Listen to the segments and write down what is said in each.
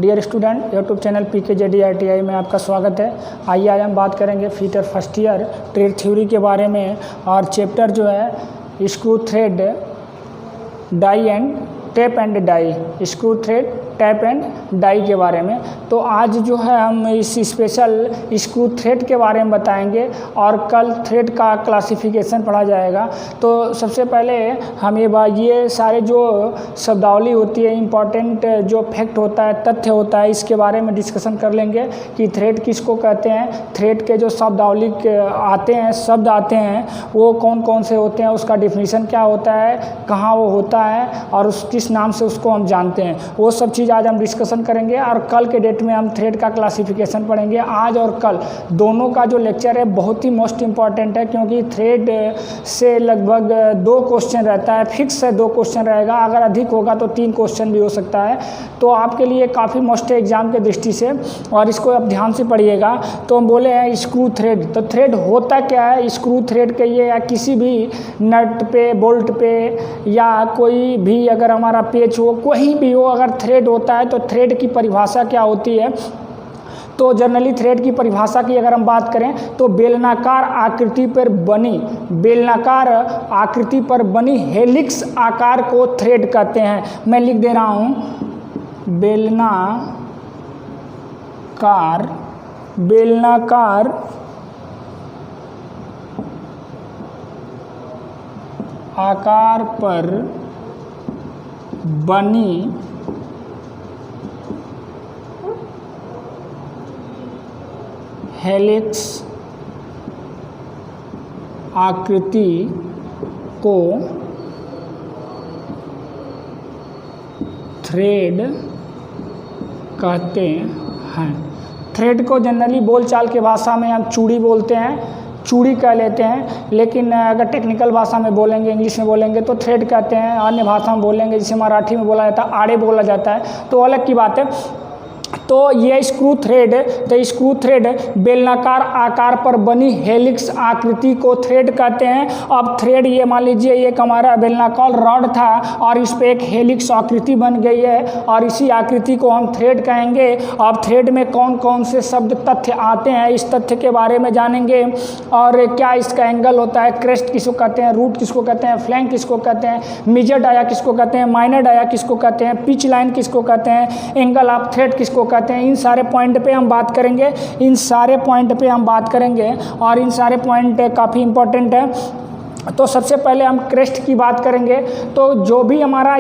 Dear student, YouTube channel PKJDITI में आपका स्वागत है। आइए आज हम बात करेंगे fitter first year trade theory के बारे में और चैप्टर जो है screw thread die and tap and die, screw thread tap and die के बारे में। तो आज जो है हम इस स्पेशल स्क्रू थ्रेड के बारे में बताएंगे और कल थ्रेड का क्लासिफिकेशन पढ़ा जाएगा। तो सबसे पहले हम ये सारे जो शब्दावली होती है, इम्पॉर्टेंट जो फैक्ट होता है, तथ्य होता है, इसके बारे में डिस्कशन कर लेंगे कि थ्रेड किसको कहते हैं, थ्रेड के जो शब्दावली आते हैं, शब्द आते हैं, वो कौन कौन से होते हैं, उसका डिफिनीशन क्या होता है, कहाँ वो होता है और किस नाम से उसको हम जानते हैं, वो सब चीज़ आज हम डिस्कशन करेंगे। और कल के डेट में हम थ्रेड का क्लासिफिकेशन पढ़ेंगे। आज और कल दोनों का जो लेक्चर है बहुत ही मोस्ट इम्पॉर्टेंट है, क्योंकि थ्रेड से लगभग 2 क्वेश्चन रहता है, फिक्स है 2 क्वेश्चन रहेगा, अगर अधिक होगा तो 3 क्वेश्चन भी हो सकता है। तो आपके लिए काफ़ी मोस्ट है एग्जाम के दृष्टि से, और इसको आप ध्यान से पढ़िएगा। तो हम बोले हैं स्क्रू थ्रेड, तो थ्रेड होता क्या है, स्क्रू थ्रेड के ये या किसी भी नट पे, बोल्ट पे या कोई भी अगर हमारा पेच हो, कोई भी हो, अगर थ्रेड होता है तो थ्रेड की परिभाषा क्या होती है। तो जनरली थ्रेड की परिभाषा की अगर हम बात करें तो बेलनाकार आकृति पर बनी, बेलनाकार आकृति पर बनी हेलिक्स आकार को थ्रेड कहते हैं। मैं लिख दे रहा हूँ, बेलनाकार आकार पर बनी हेलिक्स आकृति को थ्रेड कहते हैं। थ्रेड को जनरली बोलचाल के भाषा में हम चूड़ी बोलते हैं, चूड़ी कह लेते हैं, लेकिन अगर टेक्निकल भाषा में बोलेंगे, इंग्लिश में बोलेंगे तो थ्रेड कहते हैं। अन्य भाषा में बोलेंगे, जैसे मराठी में बोला जाता है आड़े बोला जाता है, तो अलग की बात है। तो ये स्क्रू थ्रेड, तो स्क्रू थ्रेड बेलनाकार आकार पर बनी हेलिक्स आकृति को थ्रेड कहते हैं। अब थ्रेड, ये मान लीजिए एक हमारा बेलनाकार रॉड था और इस पे एक हेलिक्स आकृति बन गई है और इसी आकृति को हम थ्रेड कहेंगे। अब थ्रेड में कौन कौन से शब्द तथ्य आते हैं, इस तथ्य के बारे में जानेंगे। और क्या इसका एंगल होता है, क्रेस्ट किसको कहते हैं, रूट किसको कहते हैं, फ्लैंक किसको कहते हैं, मेजर डाया किसको कहते हैं, माइनर डाया किसको कहते हैं, पिच लाइन किसको कहते हैं, एंगल ऑफ थ्रेड किसको कहते हैं। इन सारे पॉइंट पे हम बात करेंगे, इन सारे पॉइंट पे हम बात करेंगे और इन सारे पॉइंट काफ़ी इंपॉर्टेंट है। तो सबसे पहले हम क्रेस्ट की बात करेंगे। तो जो भी हमारा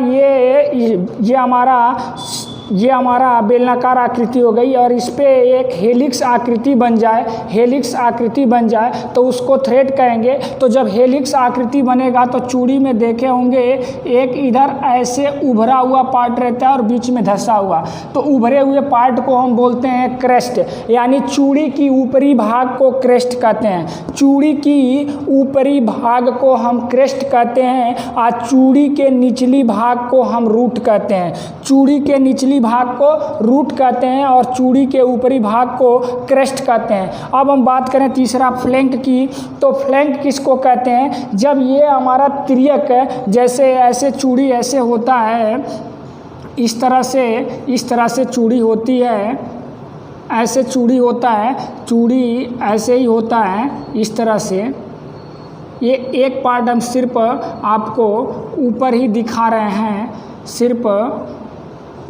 ये हमारा बेलनाकार आकृति हो गई और इस पे एक हेलिक्स आकृति बन जाए, हेलिक्स आकृति बन जाए तो उसको थ्रेड कहेंगे। तो जब हेलिक्स आकृति बनेगा तो चूड़ी में देखे होंगे एक इधर ऐसे उभरा हुआ पार्ट रहता है और बीच में धंसा हुआ, तो उभरे हुए पार्ट को हम बोलते हैं क्रेस्ट, यानी चूड़ी की ऊपरी भाग को क्रेस्ट कहते हैं। चूड़ी की ऊपरी भाग को हम क्रेस्ट कहते हैं और चूड़ी के निचली भाग को हम रूट कहते हैं। चूड़ी के निचली भाग को रूट कहते हैं और चूड़ी के ऊपरी भाग को क्रेस्ट कहते हैं। अब हम बात करें तीसरा फ्लैंक की, तो फ्लैंक किसको कहते हैं, जब ये हमारा तिर्यक, जैसे ऐसे चूड़ी ऐसे होता है, इस तरह से चूड़ी होती है, ऐसे चूड़ी होता है, चूड़ी ऐसे ही होता है इस तरह से। ये एक पार्ट हम सिर्फ आपको ऊपर ही दिखा रहे हैं, सिर्फ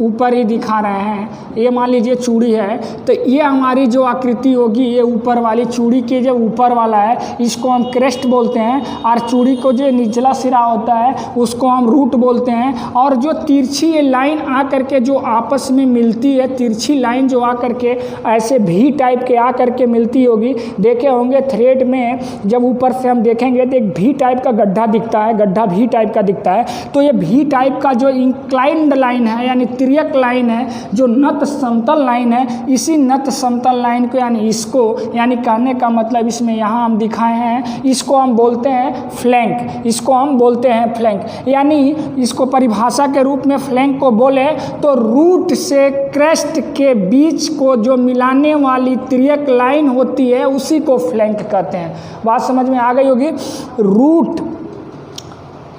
ऊपर ही दिखा रहे हैं। ये मान लीजिए चूड़ी है, तो ये हमारी जो आकृति होगी, ये ऊपर वाली चूड़ी के जो ऊपर वाला है इसको हम क्रेस्ट बोलते हैं, और चूड़ी को जो निचला सिरा होता है उसको हम रूट बोलते हैं। और जो तिरछी ये लाइन आ करके जो आपस में मिलती है, तिरछी लाइन जो आ करके ऐसे भी टाइप के आ करके मिलती होगी, देखे होंगे थ्रेड में जब ऊपर से हम देखेंगे तो एक भी टाइप का गड्ढा दिखता है, गड्ढा भी टाइप का दिखता है। तो ये भी टाइप का जो इंक्लाइंड लाइन है, यानी तिर्यक लाइन है, जो नत समतल लाइन है, इसी नत समतल लाइन को यानी इसको, यानी कहने का मतलब इसमें यहाँ हम दिखाए हैं, इसको हम बोलते हैं फ्लैंक, इसको हम बोलते हैं फ्लैंक। यानी इसको परिभाषा के रूप में फ्लैंक को बोले तो रूट से क्रेस्ट के बीच को जो मिलाने वाली तिर्यक लाइन होती है उसी को फ्लैंक कहते हैं। बात समझ में आ गई होगी। रूट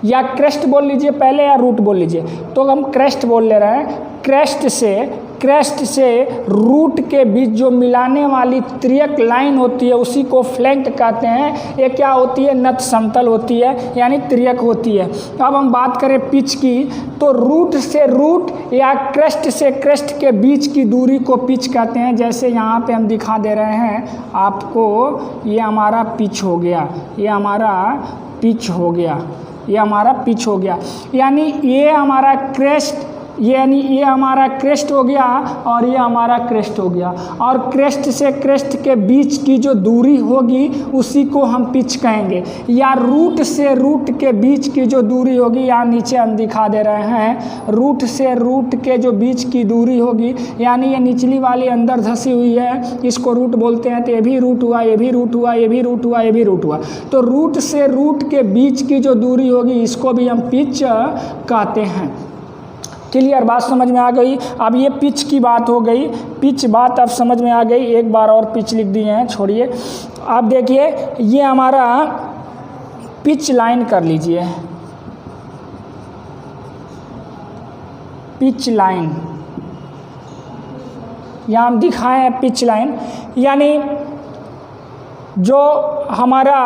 या क्रेस्ट बोल लीजिए पहले, या रूट बोल लीजिए, तो हम क्रेस्ट बोल ले रहे हैं। क्रेस्ट से क्रेस्ट से रूट के बीच जो मिलाने वाली त्रियक लाइन होती है उसी को फ्लैंक कहते हैं। ये क्या होती है? नत समतल होती है, यानी त्रियक होती है। अब हम बात करें पिच की, तो रूट से रूट या क्रेस्ट से क्रेस्ट के बीच की दूरी को पिच कहते हैं। जैसे यहाँ पे हम दिखा दे रहे हैं आपको, ये हमारा पिच हो गया, ये हमारा पिच हो गया, ये हमारा पिच हो गया, यानी ये हमारा क्रेस्ट, यानी ये हमारा क्रेस्ट हो गया और ये हमारा क्रेस्ट हो गया। और क्रेस्ट से क्रेस्ट के बीच की जो दूरी होगी उसी को हम पिच कहेंगे। या रूट से रूट के बीच की जो दूरी होगी, यहाँ नीचे हम दिखा दे रहे हैं, रूट से रूट के जो बीच की दूरी होगी, यानी ये निचली वाली अंदर धसी हुई है, इसको रूट बोलते हैं। तो ये भी रूट हुआ, ये भी रूट हुआ, ये भी रूट हुआ, ये भी रूट हुआ। तो रूट से रूट के बीच की जो दूरी होगी इसको भी हम पिच कहते हैं। क्लियर? बात समझ में आ गई? अब ये पिच की बात हो गई, पिच बात अब समझ में आ गई। एक बार और पिच लिख दिए हैं, छोड़िए। अब देखिए ये हमारा पिच लाइन कर लीजिए, पिच लाइन यहाँ हम दिखाए हैं पिच लाइन, यानी जो हमारा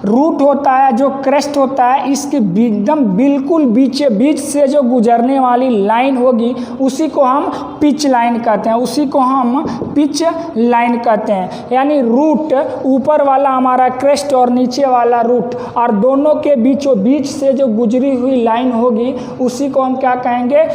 रूट होता है, जो क्रेस्ट होता है, इसके एकदम बिल्कुल बीचे बीच से जो गुजरने वाली लाइन होगी उसी को हम पिच लाइन कहते हैं, उसी को हम पिच लाइन कहते हैं। यानी रूट ऊपर वाला हमारा क्रेस्ट और नीचे वाला रूट, और दोनों के बीचों बीच से जो गुजरी हुई लाइन होगी उसी को हम क्या कहेंगे?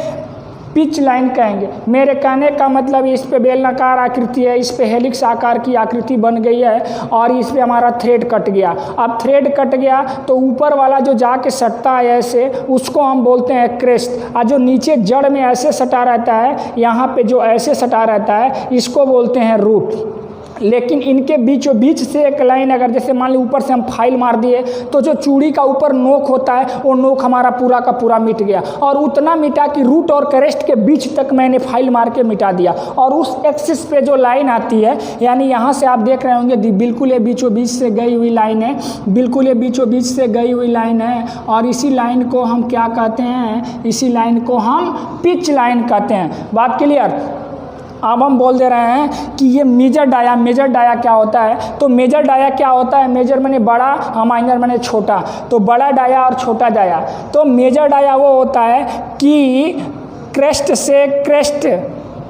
पिच लाइन कहेंगे। मेरे कहने का मतलब इस पे बेलनाकार आकृति है, इस पे हेलिक्स आकार की आकृति बन गई है और इस पे हमारा थ्रेड कट गया। अब थ्रेड कट गया तो ऊपर वाला जो जाके सटता है ऐसे, उसको हम बोलते हैं क्रेस्ट, और जो नीचे जड़ में ऐसे सटा रहता है, यहाँ पे जो ऐसे सटा रहता है, इसको बोलते हैं रूट। लेकिन इनके बीचों बीच से एक लाइन, अगर जैसे मान ली ऊपर से हम फाइल मार दिए तो जो चूड़ी का ऊपर नोक होता है वो नोक हमारा पूरा का पूरा मिट गया, और उतना मिटा कि रूट और क्रेस्ट के बीच तक मैंने फाइल मार के मिटा दिया। और उस एक्सिस पे जो लाइन आती है, यानी यहाँ से आप देख रहे होंगे बिल्कुल ये बीचों बीच से गई हुई लाइन है, बिल्कुल ये बीचों बीच से गई हुई लाइन है, और इसी लाइन को हम क्या कहते हैं? इसी लाइन को हम पिच लाइन कहते हैं। बात क्लियर? अब हम बोल दे रहे हैं कि ये मेजर डाया, मेजर डाया क्या होता है? तो मेजर डाया क्या होता है? मेजर माने बड़ा और माइनर माने छोटा। तो बड़ा डाया और छोटा डाया। तो मेजर डाया वो होता है कि क्रेस्ट से क्रेस्ट,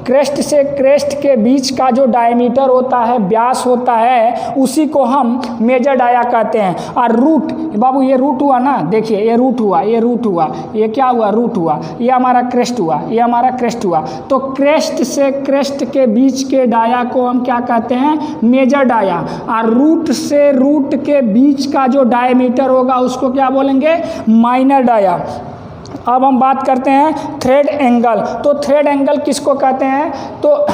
क्रेस्ट से क्रेस्ट के बीच का जो डायमीटर होता है, व्यास होता है, उसी को हम मेजर डाया कहते हैं। और रूट, बाबू ये रूट हुआ ना, देखिए ये रूट हुआ, ये रूट हुआ, ये क्या हुआ? रूट हुआ। ये हमारा क्रेस्ट हुआ, ये हमारा क्रेस्ट हुआ। तो क्रेस्ट से क्रेस्ट के बीच के डाया को हम क्या कहते हैं? Major dia. और रूट से रूट के बीच का जो डायमीटर होगा उसको क्या बोलेंगे? Minor dia. अब हम बात करते हैं थ्रेड एंगल। तो थ्रेड एंगल किसको कहते हैं? तो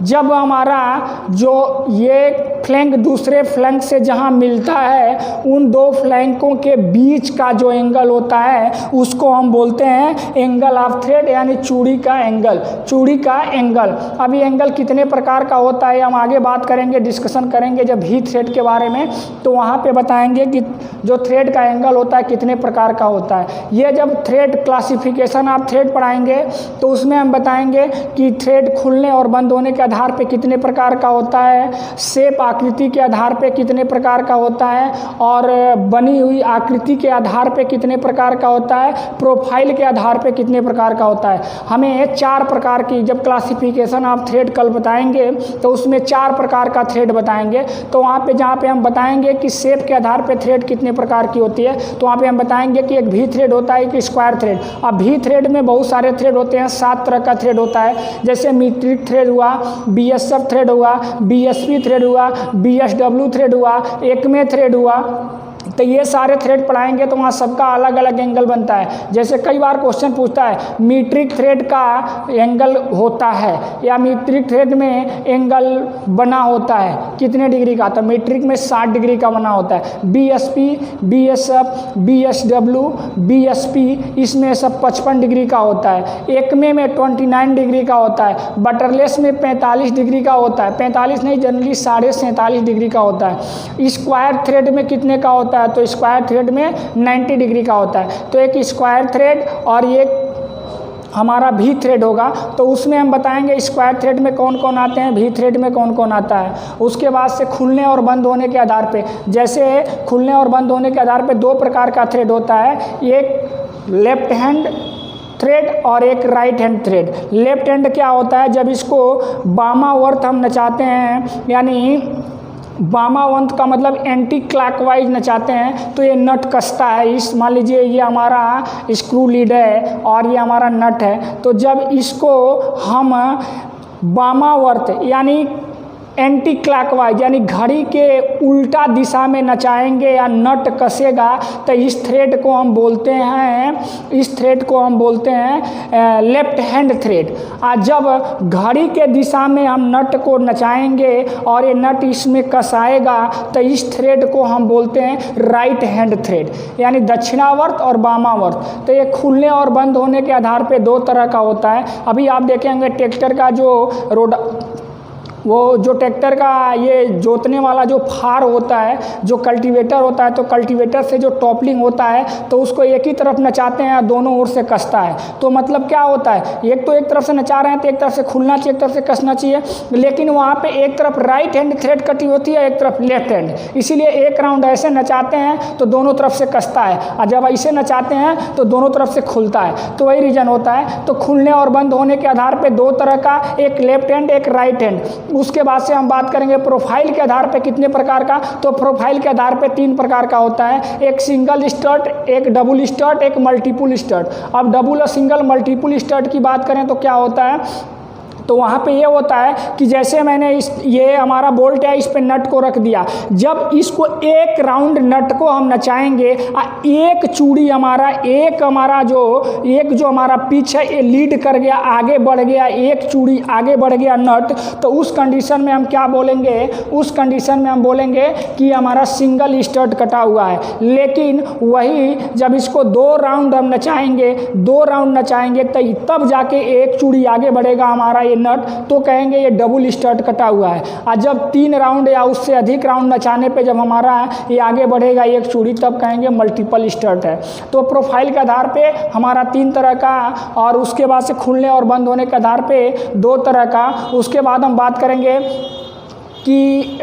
जब हमारा जो ये फ्लैंक दूसरे फ्लैंक से जहाँ मिलता है, उन दो फ्लैंकों के बीच का जो एंगल होता है उसको हम बोलते हैं एंगल ऑफ थ्रेड, यानी चूड़ी का एंगल, चूड़ी का एंगल। अब ये एंगल कितने प्रकार का होता है हम आगे बात करेंगे, डिस्कशन करेंगे जब भी थ्रेड के बारे में, तो वहाँ पे बताएंगे कि जो थ्रेड का एंगल होता है कितने प्रकार का होता है। ये जब थ्रेड क्लासिफिकेशन ऑफ थ्रेड पढ़ाएंगे तो उसमें हम बताएंगे कि थ्रेड खुलने और बंद होने के आधार पे कितने प्रकार का होता है, शेप आकृति के आधार पे कितने प्रकार का होता है, और बनी हुई आकृति के आधार पे कितने प्रकार का होता है, प्रोफाइल के आधार पे कितने प्रकार का होता है। हमें 4 प्रकार की, जब क्लासिफिकेशन ऑफ थ्रेड कल बताएंगे तो उसमें 4 प्रकार का थ्रेड बताएंगे। तो वहाँ पे जहाँ पे हम बताएंगे कि शेप के आधार पे थ्रेड कितने प्रकार की होती है, तो वहाँ पे हम बताएंगे कि एक भी थ्रेड होता है, एक स्क्वायर थ्रेड। अब भी थ्रेड में बहुत सारे थ्रेड होते हैं, 7 तरह का थ्रेड होता है, जैसे मीट्रिक थ्रेड हुआ, बीएसएफ थ्रेड हुआ, बीएसपी थ्रेड हुआ, बीएसडब्ल्यू थ्रेड हुआ, एकमे थ्रेड हुआ। तो ये सारे थ्रेड पढ़ाएंगे तो वहाँ सबका अलग अलग एंगल बनता है। जैसे कई बार क्वेश्चन पूछता है मीट्रिक थ्रेड का एंगल होता है, या मीट्रिक थ्रेड में एंगल बना होता है कितने डिग्री का, तो मीट्रिक में 60 डिग्री का बना होता है। बीएसपी, बीएसएफ, बीएसडब्ल्यू, बीएसपी, इसमें सब 55 डिग्री का होता है। एकमे में 29 डिग्री का होता है। बटरलेस में 45 डिग्री का होता है, 45 नहीं जनरली 47.5 डिग्री का होता है। स्क्वायर थ्रेड में कितने का होता है, तो स्क्वायर थ्रेड में 90 डिग्री का होता है। तो एक स्क्वायर थ्रेड और एक हमारा भी थ्रेड होगा, तो उसमें हम बताएंगे स्क्वायर थ्रेड में कौन कौन आते हैं, भी थ्रेड में कौन कौन आता है। उसके बाद से खुलने और बंद होने के आधार पे, जैसे खुलने और बंद होने के आधार पे दो प्रकार का थ्रेड होता है, एक लेफ्ट हैंड थ्रेड और एक right hand thread. Left hand क्या होता है, जब इसको वामावर्त हम नचाते हैं, यानी वामावर्त का मतलब एंटी क्लॉकवाइज नचाते हैं, तो ये नट कसता है। इस मान लीजिए ये हमारा स्क्रू लीड है और ये हमारा नट है, तो जब इसको हम वामावर्त यानी एंटी क्लॉकवाइज यानी घड़ी के उल्टा दिशा में नचाएंगे या नट कसेगा, तो इस थ्रेड को हम बोलते हैं लेफ्ट हैंड थ्रेड। और जब घड़ी के दिशा में हम नट को नचाएंगे और ये नट इसमें कसाएगा, तो इस थ्रेड को हम बोलते हैं राइट हैंड थ्रेड, यानी दक्षिणावर्त और वामावर्त। तो ये खुलने और बंद होने के आधार पे दो तरह का होता है। अभी आप देखेंगे ट्रैक्टर का जो ट्रैक्टर का ये जोतने वाला जो फार होता है, जो कल्टीवेटर होता है, तो कल्टीवेटर से जो टॉपलिंग होता है तो उसको एक ही तरफ नचाते हैं, दोनों ओर से कसता है। तो मतलब क्या होता है, एक तरफ से नचा रहे हैं तो एक तरफ से खुलना चाहिए, एक तरफ से कसना चाहिए, लेकिन वहाँ पे एक तरफ राइट हैंड थ्रेड कटी होती है, एक तरफ लेफ्ट हैंड। इसीलिए एक राउंड ऐसे नचाते हैं तो दोनों तरफ से कसता है, और जब ऐसे नचाते हैं तो दोनों तरफ से खुलता है। तो वही रीज़न होता है। तो खुलने और बंद होने के आधार पर दो तरह का, एक लेफ्ट हैंड एक राइट हैंड। उसके बाद से हम बात करेंगे प्रोफाइल के आधार पे कितने प्रकार का, तो प्रोफाइल के आधार पे तीन प्रकार का होता है, एक सिंगल स्टड, एक डबल स्टड, एक मल्टीपुल स्टड। अब डबल और सिंगल मल्टीपुल स्टड की बात करें तो क्या होता है, तो वहाँ पे ये होता है कि जैसे मैंने ये हमारा बोल्ट है, इस पे नट को रख दिया, जब इसको एक राउंड नट को हम नचाएंगे, एक चूड़ी एक जो हमारा पिच है ये लीड कर गया, आगे बढ़ गया, एक चूड़ी आगे बढ़ गया नट, तो उस कंडीशन में हम क्या बोलेंगे, उस कंडीशन में हम बोलेंगे कि हमारा सिंगल स्टड कटा हुआ है। लेकिन वही जब इसको दो राउंड हम नचाएंगे तो तब जाके एक चूड़ी आगे बढ़ेगा हमारा नट, तो कहेंगे ये डबल स्टड कटा हुआ है। और जब 3 राउंड या उससे अधिक राउंड नचाने पे जब हमारा ये आगे बढ़ेगा एक चूड़ी, तब कहेंगे मल्टीपल स्टड है। तो प्रोफाइल के आधार पे हमारा 3 तरह का, और उसके बाद से खुलने और बंद होने के आधार पे 2 तरह का। उसके बाद हम बात करेंगे कि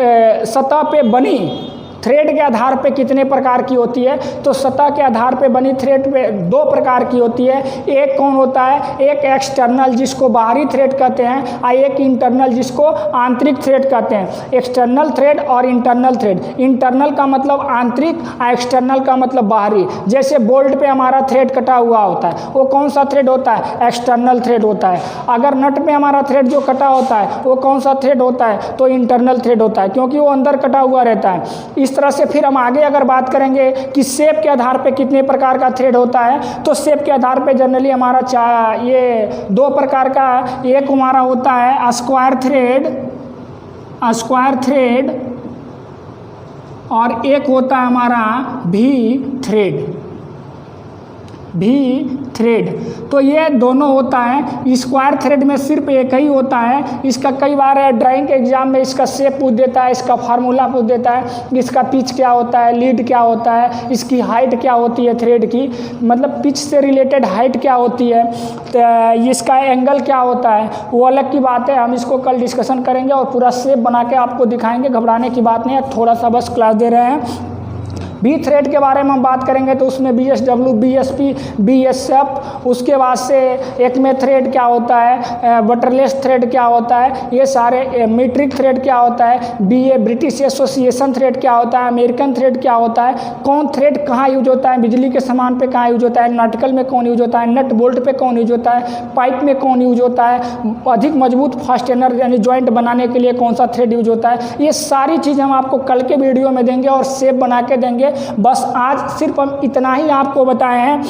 सतह पे बनी थ्रेड के आधार पे कितने प्रकार की होती है, तो सतह के आधार पे बनी थ्रेड पे 2 प्रकार की होती है। एक कौन होता है, एक एक्सटर्नल जिसको बाहरी थ्रेड कहते हैं, और एक इंटरनल जिसको आंतरिक थ्रेड कहते हैं। एक्सटर्नल थ्रेड और इंटरनल थ्रेड, इंटरनल का मतलब आंतरिक और एक्सटर्नल का मतलब बाहरी। जैसे बोल्ट पे हमारा थ्रेड कटा हुआ होता है, वो कौन सा थ्रेड होता है, एक्सटर्नल थ्रेड होता है। अगर नट पे हमारा थ्रेड जो कटा होता है वो कौन सा थ्रेड होता है, तो इंटरनल थ्रेड होता है, क्योंकि वो अंदर कटा हुआ रहता है। इस तरह से फिर हम आगे अगर बात करेंगे कि शेप के आधार पे कितने प्रकार का थ्रेड होता है, तो शेप के आधार पे जनरली हमारा ये 2 प्रकार का, एक हमारा होता है स्क्वायर थ्रेड और एक होता है हमारा भी थ्रेड। तो ये दोनों होता है। स्क्वायर थ्रेड में सिर्फ एक ही होता है। इसका कई बार ड्राइंग के एग्जाम में इसका शेप पूछ देता है, इसका फार्मूला पूछ देता है, इसका पिच क्या होता है, लीड क्या होता है, इसकी हाइट क्या होती है थ्रेड की, मतलब पिच से रिलेटेड हाइट क्या होती है, तो इसका एंगल क्या होता है, वो अलग की बात है। हम इसको कल डिस्कशन करेंगे और पूरा शेप बना के आपको दिखाएंगे, घबराने की बात नहीं है, थोड़ा सा बस क्लास दे रहे हैं। बी थ्रेड के बारे में हम बात करेंगे तो उसमें BSW, BSP, BSF, उसके बाद से एक में थ्रेड क्या होता है, बटरलेस थ्रेड क्या होता है, ये सारे मीट्रिक थ्रेड क्या होता है, BA ब्रिटिश एसोसिएशन थ्रेड क्या होता है, अमेरिकन थ्रेड क्या होता है, कौन थ्रेड कहाँ यूज होता है, बिजली के सामान पे कहाँ यूज होता है, नाटिकल में कौन यूज होता है, नट बोल्ट पे कौन यूज होता है, पाइप में कौन यूज होता है, अधिक मजबूत फास्टेनर यानी जॉइंट बनाने के लिए कौन सा थ्रेड यूज होता है। ये सारी चीज़ हम आपको कल के वीडियो में देंगे और शेप बना के देंगे। बस आज सिर्फ हम इतना ही आपको बताए हैं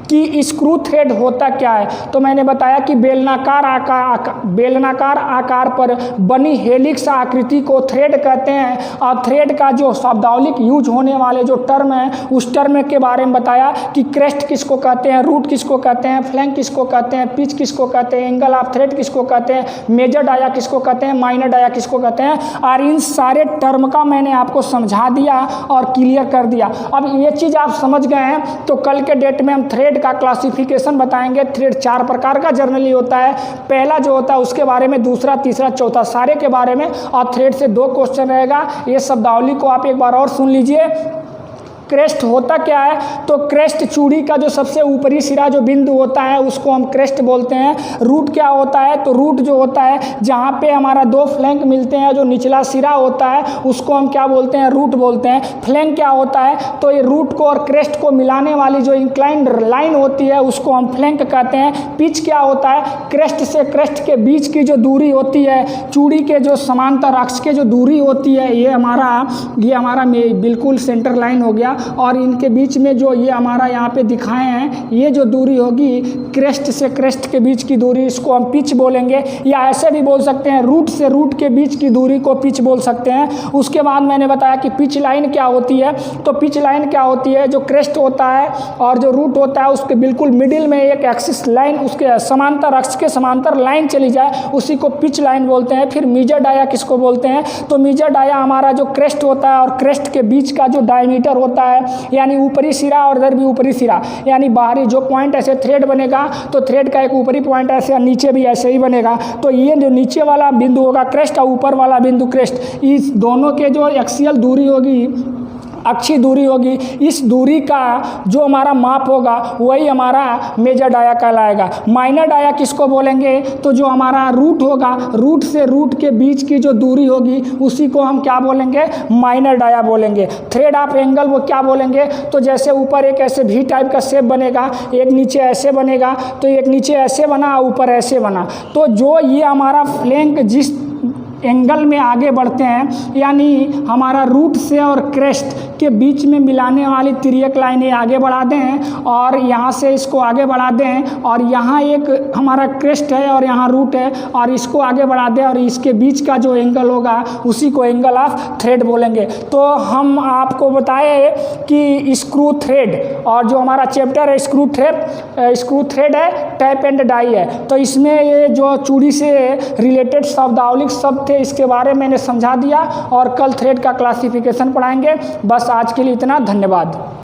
कि स्क्रू थ्रेड होता क्या है। तो मैंने बताया कि बेलनाकार आकार पर बनी हेलिक्स आकृति को थ्रेड कहते हैं, और थ्रेड का जो शब्दावलिक यूज होने वाले जो टर्म है उस टर्म के बारे में बताया कि क्रेस्ट किसको कहते हैं, रूट किसको कहते हैं, फ्लैंक किसको कहते हैं, पिच किसको कहते हैं, एंगल ऑफ थ्रेड किसको कहते हैं, मेजर डाया किसको कहते हैं, माइनर डाया किसको कहते हैं। और इन सारे टर्म का मैंने आपको समझा दिया और क्लियर कर दिया। अब ये चीज़ आप समझ गए हैं तो कल के डेट में हम थ्रेड थ्रेड का क्लासिफिकेशन बताएंगे। थ्रेड 4 प्रकार का जनरली होता है। पहला जो होता है उसके बारे में, दूसरा, तीसरा, चौथा सारे के बारे में, और थ्रेड से 2 क्वेश्चन रहेगा। ये शब्दावली को आप एक बार और सुन लीजिए। क्रेस्ट होता क्या है? तो क्रेस्ट चूड़ी का जो सबसे ऊपरी सिरा जो बिंदु होता है उसको हम क्रेस्ट बोलते हैं। रूट क्या होता है? तो रूट जो होता है जहाँ पे हमारा 2 फ्लैंक मिलते हैं, जो निचला सिरा होता है उसको हम क्या बोलते हैं? रूट बोलते हैं। फ्लैंक क्या होता है? तो ये रूट को और क्रेस्ट को मिलाने वाली जो इंक्लाइंड लाइन होती है उसको हम फ्लैंक कहते हैं। पिच क्या होता है? क्रेस्ट से क्रेस्ट के बीच की जो दूरी होती है, चूड़ी के जो समांतर अक्ष के जो दूरी होती है, ये हमारा बिल्कुल सेंटर लाइन हो गया। और इनके बीच में जो ये हमारा यहाँ पे दिखाए हैं, ये जो दूरी होगी क्रेस्ट से क्रेस्ट के बीच की दूरी, इसको हम पिच बोलेंगे। या ऐसे भी बोल सकते हैं, रूट से रूट के बीच की दूरी को पिच बोल सकते हैं। उसके बाद मैंने बताया कि पिच लाइन क्या होती है। तो पिच लाइन क्या होती है? जो क्रेस्ट होता है और जो रूट होता है उसके बिल्कुल मिडिल में एक एक्सिस लाइन, उसके समांतर अक्ष के समांतर लाइन चली जाए, उसी को पिच लाइन बोलते हैं। फिर मेजर डाया किसको बोलते हैं? तो मेजर डाया हमारा जो क्रेस्ट होता है और क्रेस्ट के बीच का जो डायमीटर होता है, यानी ऊपरी सिरा और इधर भी ऊपरी सिरा, यानी बाहरी जो पॉइंट ऐसे थ्रेड बनेगा तो थ्रेड का एक ऊपरी पॉइंट ऐसे और नीचे भी ऐसे ही बनेगा। तो ये जो नीचे वाला बिंदु होगा क्रेस्ट और ऊपर वाला बिंदु क्रेस्ट, इस दोनों के जो एक्सियल दूरी होगी, अक्षीय दूरी होगी, इस दूरी का जो हमारा माप होगा वही हमारा मेजर डाया कहलाएगा। माइनर डाया किसको बोलेंगे? तो जो हमारा रूट होगा, रूट से रूट के बीच की जो दूरी होगी उसी को हम क्या बोलेंगे? माइनर डाया बोलेंगे। थ्रेड ऑफ एंगल वो क्या बोलेंगे? तो जैसे ऊपर एक ऐसे भी टाइप का शेप बनेगा, एक नीचे ऐसे बनेगा, तो एक नीचे ऐसे बना, ऊपर ऐसे बना। तो जो ये हमारा फ्लैंक जिस एंगल में आगे बढ़ते हैं, यानी हमारा रूट से और क्रेस्ट के बीच में मिलाने वाली तिर्यक लाइनें आगे बढ़ा दें और यहाँ से इसको आगे बढ़ा दें, और यहाँ एक हमारा क्रेस्ट है और यहाँ रूट है और इसको आगे बढ़ा दें, और इसके बीच का जो एंगल होगा उसी को एंगल ऑफ थ्रेड बोलेंगे। तो हम आपको बताए कि स्क्रू थ्रेड, और जो हमारा चैप्टर है स्क्रू थ्रेड है, टैप एंड डाई है। तो इसमें ये जो चूड़ी से रिलेटेड शब्दावली शब्द थे इसके बारे में मैंने समझा दिया, और कल थ्रेड का क्लासिफिकेशन पढ़ाएंगे। बस आज के लिए इतना, धन्यवाद।